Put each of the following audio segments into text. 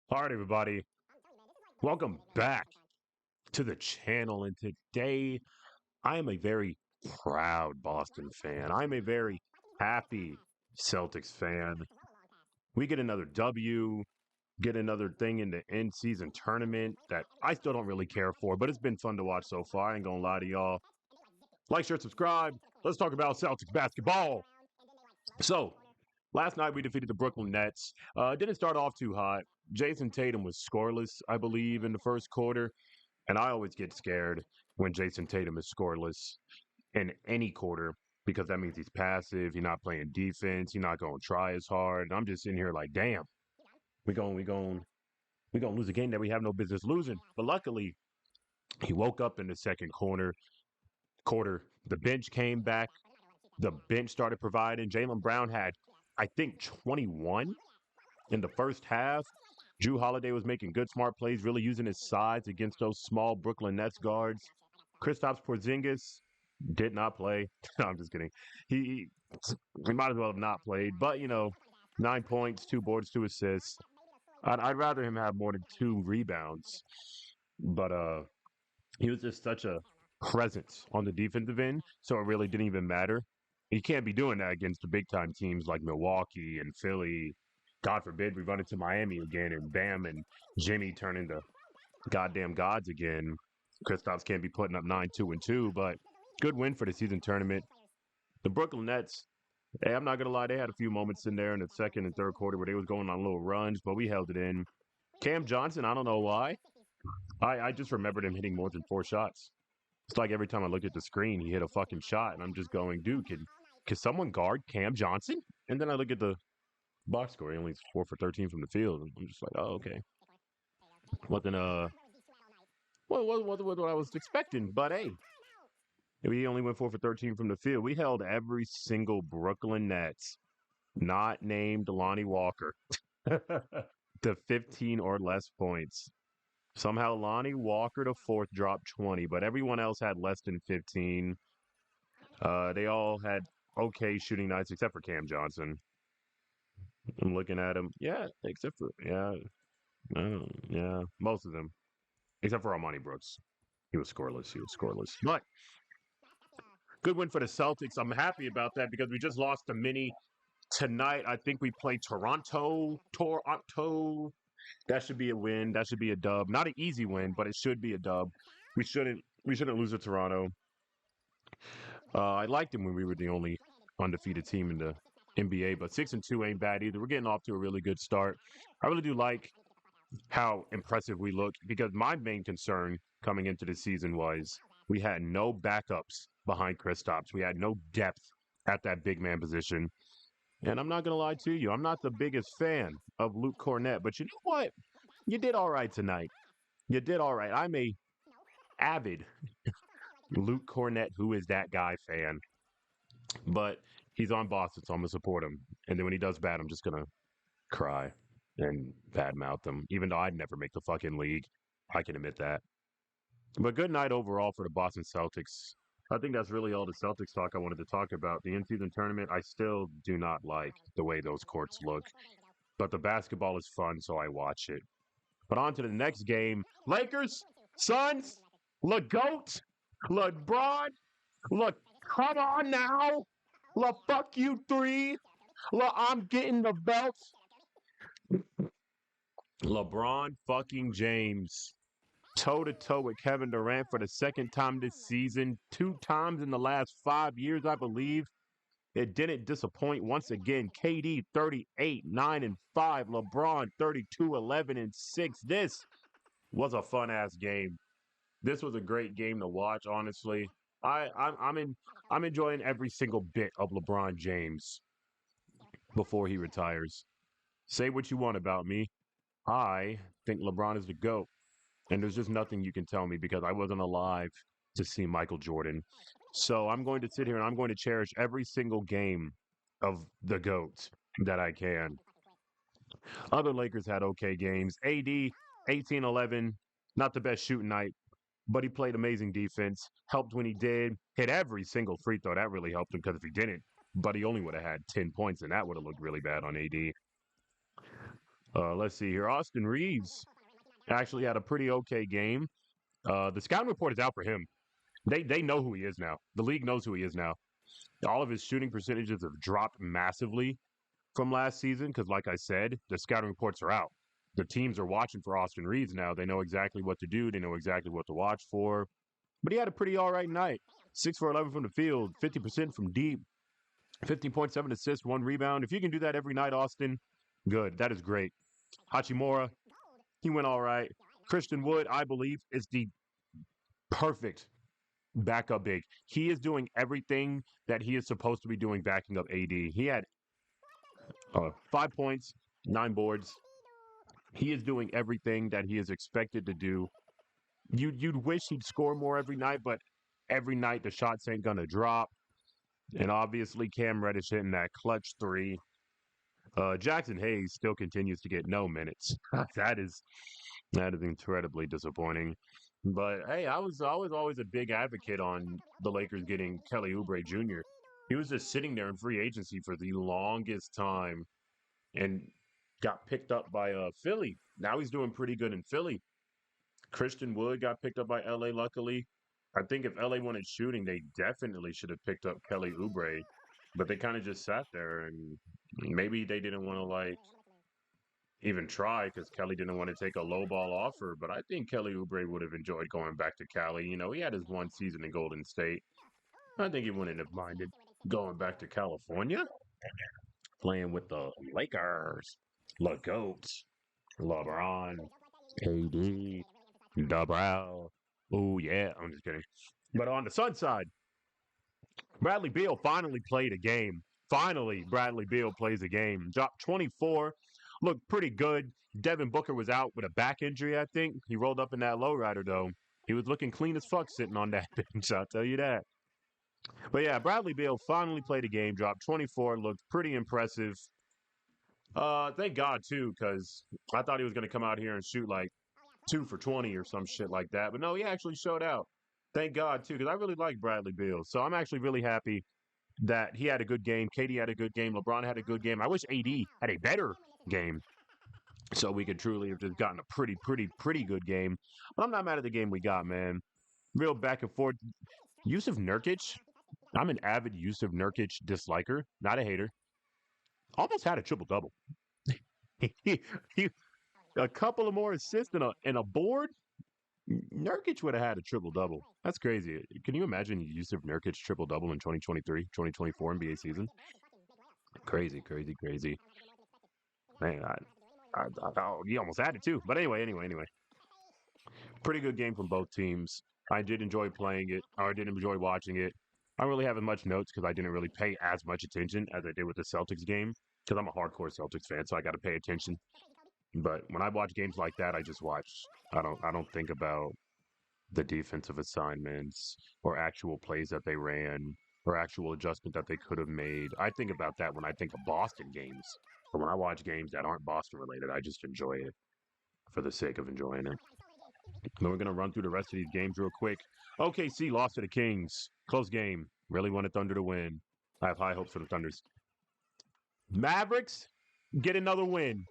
All right, everybody. Welcome back to the channel. And today I am a very proud Boston fan. I'm a very happy Celtics fan. We get another W, get another thing in the end season tournament that I still don't really care for, but it's been fun to watch so far. I ain't gonna lie to y'all. Like, share, subscribe. Let's talk about Celtics basketball. So, last night we defeated the Brooklyn Nets. Didn't start off too hot. Jason Tatum was scoreless, I believe, in the first quarter. And I always get scared when Jason Tatum is scoreless in any quarter because that means he's passive. He's not playing defense. He's not going to try as hard. And I'm just sitting here like, damn, we going to lose a game that we have no business losing. But luckily, he woke up in the second quarter. The bench came back. The bench started providing. Jaylen Brown had, I think, 21 in the first half. Drew Holiday was making good, smart plays, really using his size against those small Brooklyn Nets guards. Kristaps Porzingis did not play. No, I'm just kidding. He he might as well have not played, but 9 points, 2 boards, 2 assists. I'd rather him have more than 2 rebounds, but he was just such a presence on the defensive end, so it really didn't even matter. You can't be doing that against the big time teams like Milwaukee and Philly. God forbid we run into Miami again and Bam and Jimmy turn into goddamn gods again. Kristaps can't be putting up 9-2-2, but good win for the season tournament. The Brooklyn Nets, hey, I'm not gonna lie, they had a few moments in there in the second and third quarter where they was going on little runs, but we held it in. Cam Johnson, I don't know why. I just remembered him hitting more than 4 shots. It's like every time I look at the screen, he hit a fucking shot, and I'm just going, dude, can someone guard Cam Johnson? And then I look at the box score, he only 4 for 13 from the field. And I'm just like, oh, okay. Wasn't what I was expecting, but hey, we only went 4 for 13 from the field. We held every single Brooklyn Nets, not named Lonnie Walker, to 15 or less points. Somehow Lonnie Walker, the fourth, dropped 20, but everyone else had less than 15. They all had okay shooting nights except for Cam Johnson. I'm looking at him. Yeah, except for yeah, most of them, except for Armani Brooks. He was scoreless. But good win for the Celtics. I'm happy about that because we just lost to Mini tonight. I think we play Toronto. That should be a win. That should be a dub. Not an easy win, but it should be a dub. We shouldn't lose to Toronto. I liked him when we were the only undefeated team in the NBA, but 6-2 ain't bad either. We're getting off to a really good start. I really do like how impressive we look because my main concern coming into the season was we had no backups behind Kristaps. We had no depth at that big man position. And I'm not going to lie to you, I'm not the biggest fan of Luke Cornett, but you know what? You did all right tonight. You did all right. I'm a avid Luke Cornett, who is that guy fan. But he's on Boston, so I'm going to support him. And then when he does bad, I'm just going to cry and badmouth him, even though I'd never make the fucking league. I can admit that. But good night overall for the Boston Celtics. I think that's really all the Celtics talk I wanted to talk about. The in-season tournament, I still do not like the way those courts look. But the basketball is fun, so I watch it. But on to the next game. Lakers, Suns, LeGoat, LeBron, look, come on now. Fuck you three. I'm getting the belts. LeBron fucking James toe to toe with Kevin Durant for the second time this season, 2 times in the last 5 years, I believe. It didn't disappoint once again. KD 38, 9 and 5. LeBron 32, 11 and 6. This was a fun ass game. This was a great game to watch, honestly. I'm enjoying every single bit of LeBron James before he retires. Say what you want about me. I think LeBron is the GOAT. And there's just nothing you can tell me because I wasn't alive to see Michael Jordan. So I'm going to sit here and I'm going to cherish every single game of the GOAT that I can. Other Lakers had okay games. AD, 18-11, not the best shooting night, but he played amazing defense. Helped when he did. Hit every single free throw. That really helped him because if he didn't, but he only would have had 10 points and that would have looked really bad on AD. Let's see here. Austin Reeves actually had a pretty okay game. The scouting report is out for him. They know who he is now. The league knows who he is now. All of his shooting percentages have dropped massively from last season because, like I said, the scouting reports are out. The teams are watching for Austin Reeves now. They know exactly what to do. They know exactly what to watch for. But he had a pretty all right night. 6 for 11 from the field, 50% from deep, 15.7 assists, 1 rebound. If you can do that every night, Austin, good. That is great. Hachimura, he went all right. Christian Wood, I believe, is the perfect backup big. He is doing everything that he is supposed to be doing backing up AD. He had 5 points, 9 boards. He is doing everything that he is expected to do. You'd wish he'd score more every night, but every night the shots ain't gonna drop. And obviously Cam Reddish hitting that clutch three. Jackson Hayes still continues to get no minutes. That is incredibly disappointing. But hey, I was always a big advocate on the Lakers getting Kelly Oubre Jr. He was just sitting there in free agency for the longest time and got picked up by Philly. Now he's doing pretty good in Philly. Christian Wood got picked up by LA, luckily. I think if LA wanted shooting, they definitely should have picked up Kelly Oubre. But they kind of just sat there and maybe they didn't want to like even try because Kelly didn't want to take a low ball offer. But I think Kelly Oubre would have enjoyed going back to Cali. You know, he had his one season in Golden State. I think he wouldn't have minded going back to California, playing with the Lakers, the Goats, LeBron, KD, Brown. Oh yeah, I'm just kidding. But on the Sun side, Bradley Beal finally played a game. Finally, Bradley Beal plays a game. Dropped 24. Looked pretty good. Devin Booker was out with a back injury, I think. He rolled up in that lowrider, though. He was looking clean as fuck sitting on that bench, I'll tell you that. But yeah, Bradley Beal finally played a game, dropped 24, looked pretty impressive. Thank God, too, because I thought he was going to come out here and shoot like 2 for 20 or some shit like that. But no, he actually showed out. Thank God, too, because I really like Bradley Beal. So I'm actually really happy that he had a good game. KD had a good game. LeBron had a good game. I wish AD had a better game so we could truly have just gotten a pretty good game. But I'm not mad at the game we got, man. Real back and forth. Yusuf Nurkic, I'm an avid Yusuf Nurkic disliker, not a hater. Almost had a triple double. he, he, a couple of more assists and a board. Nurkic would have had a triple double. That's crazy. Can you imagine Yusuf Nurkic triple double in 2023, 2024 NBA season? Crazy, crazy, crazy. Man, I thought he almost had it too. But anyway. Pretty good game from both teams. I did enjoy playing it. Or I did enjoy watching it. I don't really have much notes because I didn't really pay as much attention as I did with the Celtics game because I'm a hardcore Celtics fan, so I got to pay attention. But when I watch games like that, I just watch. I don't think about the defensive assignments or actual plays that they ran or actual adjustment that they could have made. I think about that when I think of Boston games. But when I watch games that aren't Boston related, I just enjoy it for the sake of enjoying it. Then we're going to run through the rest of these games real quick. OKC lost to the Kings. Close game. Really wanted Thunder to win. I have high hopes for the Thunders. Mavericks get another win.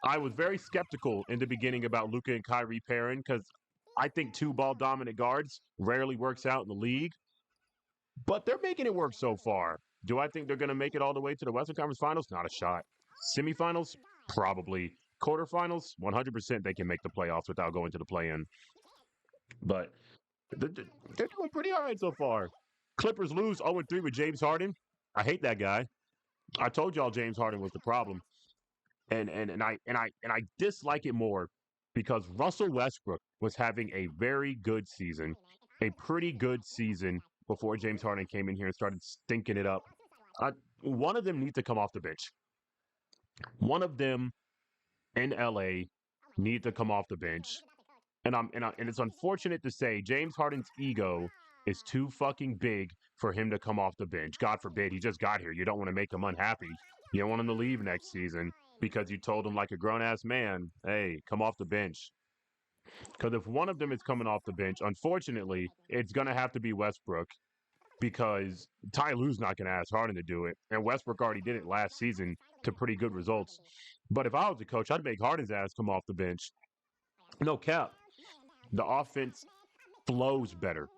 I was very skeptical in the beginning about Luka and Kyrie pairing because I think two ball dominant guards rarely works out in the league. But they're making it work so far. Do I think they're going to make it all the way to the Western Conference Finals? Not a shot. Semifinals? Probably. Quarterfinals? 100% they can make the playoffs without going to the play-in. But they're doing pretty all right so far. Clippers lose 0-3 with James Harden. I hate that guy. I told y'all James Harden was the problem. And I dislike it more because Russell Westbrook was having a very good season, a pretty good season before James Harden came in here and started stinking it up. One of them needs to come off the bench. One of them in LA needs to come off the bench. And it's unfortunate to say James Harden's ego is too fucking big for him to come off the bench. God forbid, he just got here. You don't want to make him unhappy. You don't want him to leave next season because you told him like a grown-ass man, hey, come off the bench. Because if one of them is coming off the bench, unfortunately, it's going to have to be Westbrook. because Ty Lue's not going to ask Harden to do it. And Westbrook already did it last season to pretty good results. But if I was a coach, I'd make Harden's ass come off the bench. No cap. The offense flows better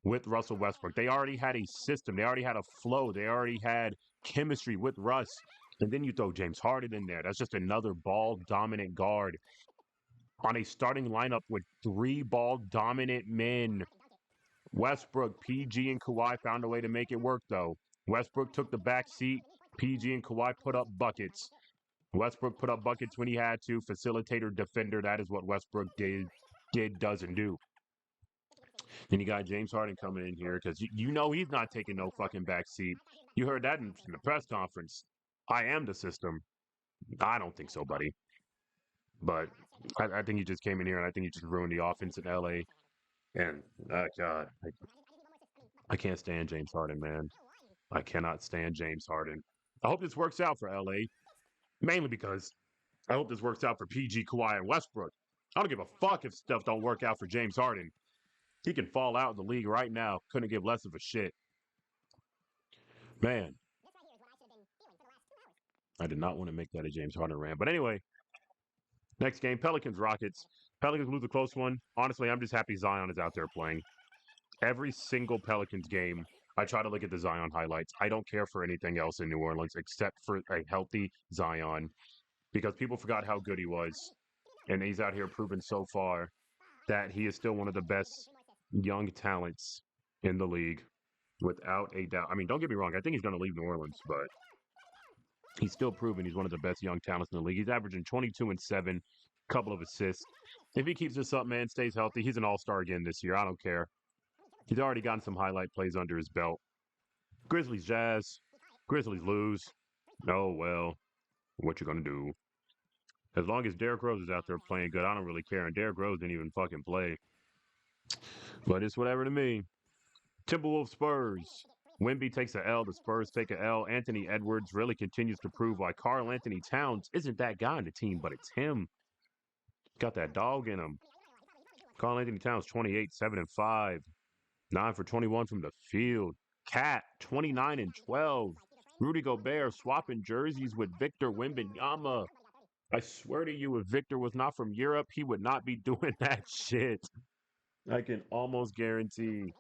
with Russell Westbrook. They already had a system. They already had a flow. They already had chemistry with Russ. And then you throw James Harden in there. That's just another ball dominant guard on a starting lineup with three ball dominant men. Westbrook, PG, and Kawhi found a way to make it work, though. Westbrook took the back seat. PG and Kawhi put up buckets. Westbrook put up buckets when he had to. Facilitator, defender. That is what Westbrook does, and do. Then you got James Harden coming in here because you know he's not taking no fucking back seat. You heard that in the press conference. I am the system. I don't think so, buddy. But I think he just came in here and I think he just ruined the offense in LA. And God, I can't stand James Harden, man. I cannot stand James Harden. I hope this works out for LA, mainly because I hope this works out for PG, Kawhi, and Westbrook. I don't give a fuck if stuff don't work out for James Harden. He can fall out of the league right now. Couldn't give less of a shit. Man. I did not want to make that a James Harden rant. But anyway, next game, Pelicans-Rockets. Pelicans lose a close one. Honestly, I'm just happy Zion is out there playing. Every single Pelicans game, I try to look at the Zion highlights. I don't care for anything else in New Orleans except for a healthy Zion because people forgot how good he was. And he's out here proving so far that he is still one of the best young talents in the league without a doubt. I mean, don't get me wrong. I think he's going to leave New Orleans, but he's still proving he's one of the best young talents in the league. He's averaging 22 and 7, couple of assists. If he keeps this up, man, stays healthy, he's an all-star again this year. I don't care. He's already gotten some highlight plays under his belt. Grizzlies, Jazz. Grizzlies lose. Oh, well, what you going to do? As long as Derrick Rose is out there playing good, I don't really care. And Derrick Rose didn't even fucking play. But it's whatever to me. Timberwolves, Spurs. Wemby takes a L. The Spurs take a L. Anthony Edwards really continues to prove why Karl Anthony Towns isn't that guy on the team, but it's him. Got that dog in him. Karl Anthony Towns, 28, 7 and 5. 9 for 21 from the field. Cat, 29 and 12. Rudy Gobert swapping jerseys with Victor Wembanyama. I swear to you, if Victor was not from Europe, he would not be doing that shit. I can almost guarantee.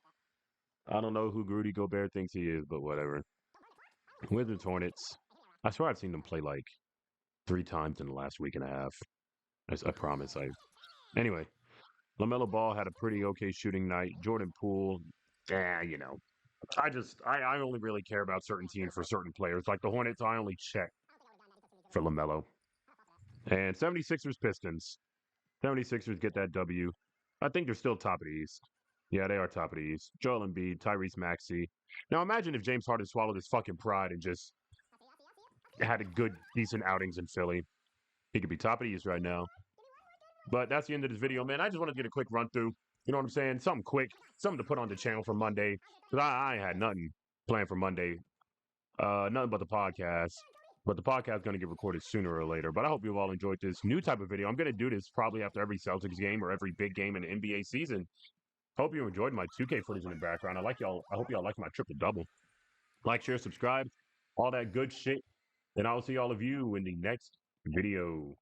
I don't know who Rudy Gobert thinks he is, but whatever. Wizards, Hornets. I swear I've seen them play like 3 times in the last week and a half. I promise. Anyway, LaMelo Ball had a pretty okay shooting night. Jordan Poole, you know. I only really care about certain teams for certain players. Like the Hornets, I only check for LaMelo. And 76ers, Pistons. 76ers get that W. I think they're still top of the East. Yeah, they are top of the East. Joel Embiid, Tyrese Maxey. Now imagine if James Harden swallowed his fucking pride and just had a good, decent outings in Philly. He could be top of the East right now. But that's the end of this video, man. I just wanted to get a quick run through. You know what I'm saying? Something quick. Something to put on the channel for Monday. Because I ain't had nothing planned for Monday. Nothing but the podcast. But the podcast is going to get recorded sooner or later. But I hope you all enjoyed this new type of video. I'm going to do this probably after every Celtics game or every big game in the NBA season. Hope you enjoyed my 2K footage in the background. I hope y'all like my triple-double. Like, share, subscribe, all that good shit. And I will see all of you in the next video.